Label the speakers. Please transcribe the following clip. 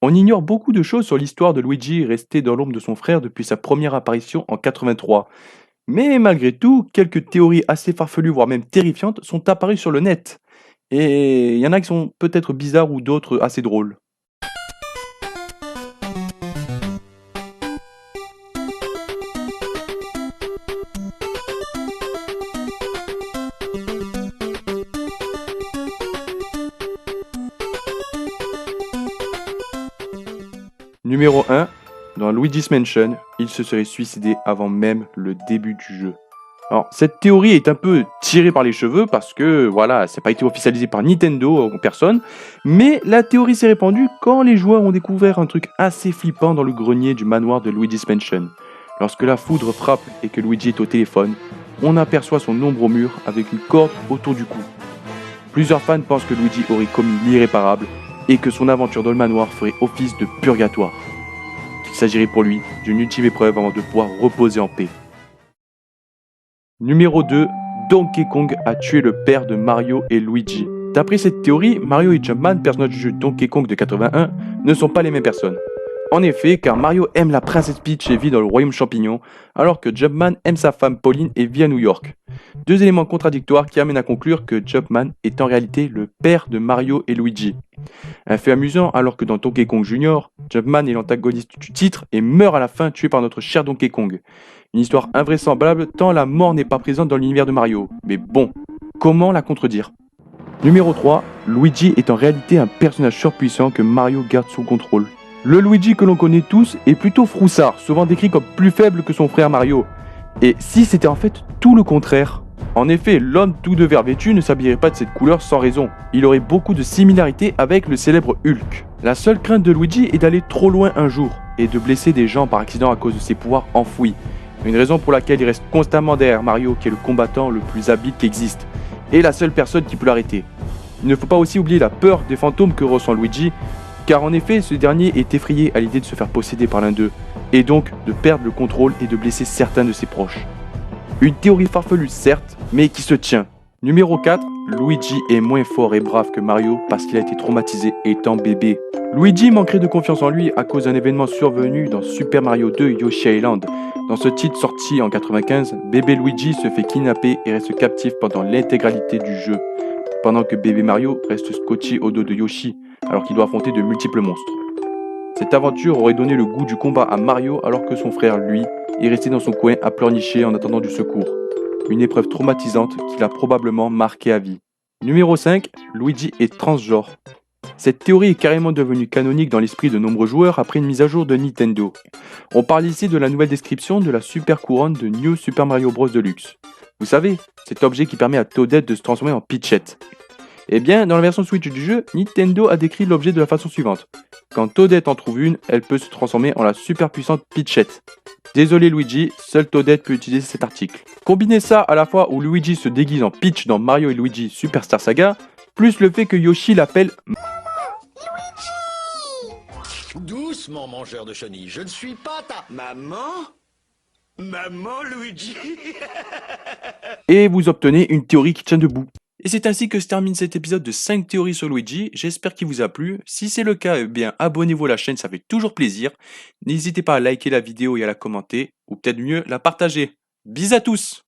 Speaker 1: On ignore beaucoup de choses sur l'histoire de Luigi resté dans l'ombre de son frère depuis sa première apparition en 83. Mais malgré tout, quelques théories assez farfelues, voire même terrifiantes, sont apparues sur le net. Et il y en a qui sont peut-être bizarres ou d'autres assez drôles. Numéro 1, dans Luigi's Mansion, il se serait suicidé avant même le début du jeu. Alors, cette théorie est un peu tirée par les cheveux parce que, voilà, ça n'a pas été officialisé par Nintendo en personne, mais la théorie s'est répandue quand les joueurs ont découvert un truc assez flippant dans le grenier du manoir de Luigi's Mansion. Lorsque la foudre frappe et que Luigi est au téléphone, on aperçoit son ombre au mur avec une corde autour du cou. Plusieurs fans pensent que Luigi aurait commis l'irréparable et que son aventure dans le manoir ferait office de purgatoire. Il s'agirait pour lui d'une ultime épreuve avant de pouvoir reposer en paix. Numéro 2, Donkey Kong a tué le père de Mario et Luigi. D'après cette théorie, Mario et Jumpman, personnages du jeu Donkey Kong de 81, ne sont pas les mêmes personnes. En effet, car Mario aime la princesse Peach et vit dans le royaume champignon, alors que Jumpman aime sa femme Pauline et vit à New York. Deux éléments contradictoires qui amènent à conclure que Jumpman est en réalité le père de Mario et Luigi. Un fait amusant, alors que dans Donkey Kong Jr., Jumpman est l'antagoniste du titre et meurt à la fin tué par notre cher Donkey Kong. Une histoire invraisemblable tant la mort n'est pas présente dans l'univers de Mario. Mais bon, comment la contredire? Numéro 3, Luigi est en réalité un personnage surpuissant que Mario garde sous contrôle. Le Luigi que l'on connaît tous est plutôt froussard, souvent décrit comme plus faible que son frère Mario. Et si c'était en fait tout le contraire? En effet, l'homme tout de verre vêtu ne s'habillerait pas de cette couleur sans raison. Il aurait beaucoup de similarités avec le célèbre Hulk. La seule crainte de Luigi est d'aller trop loin un jour et de blesser des gens par accident à cause de ses pouvoirs enfouis. Une raison pour laquelle il reste constamment derrière Mario, qui est le combattant le plus habile qui existe, et la seule personne qui peut l'arrêter. Il ne faut pas aussi oublier la peur des fantômes que ressent Luigi, car en effet, ce dernier est effrayé à l'idée de se faire posséder par l'un d'eux, et donc de perdre le contrôle et de blesser certains de ses proches. Une théorie farfelue certes, mais qui se tient. Numéro 4, Luigi est moins fort et brave que Mario parce qu'il a été traumatisé étant bébé. Luigi manquerait de confiance en lui à cause d'un événement survenu dans Super Mario 2 Yoshi Island. Dans ce titre sorti en 95, bébé Luigi se fait kidnapper et reste captif pendant l'intégralité du jeu, pendant que bébé Mario reste scotché au dos de Yoshi alors qu'il doit affronter de multiples monstres. Cette aventure aurait donné le goût du combat à Mario alors que son frère, lui, est resté dans son coin à pleurnicher en attendant du secours. Une épreuve traumatisante qui l'a probablement marqué à vie. Numéro 5, Luigi est transgenre. Cette théorie est carrément devenue canonique dans l'esprit de nombreux joueurs après une mise à jour de Nintendo. On parle ici de la nouvelle description de la super couronne de New Super Mario Bros. Deluxe. Vous savez, cet objet qui permet à Toadette de se transformer en Peachette. Eh bien, dans la version Switch du jeu, Nintendo a décrit l'objet de la façon suivante. Quand Toadette en trouve une, elle peut se transformer en la super puissante Peachette. Désolé Luigi, seul Toadette peut utiliser cet article. Combinez ça à la fois où Luigi se déguise en Peach dans Mario et Luigi Superstar Saga, plus le fait que Yoshi l'appelle
Speaker 2: Doucement, mangeur de chenilles, je ne suis pas ta... Maman? Maman, Luigi?
Speaker 1: et vous obtenez une théorie qui tient debout. Et c'est ainsi que se termine cet épisode de 5 théories sur Luigi, j'espère qu'il vous a plu. Si c'est le cas, eh bien abonnez-vous à la chaîne, ça fait toujours plaisir. N'hésitez pas à liker la vidéo et à la commenter, ou peut-être mieux la partager. Bisous à tous!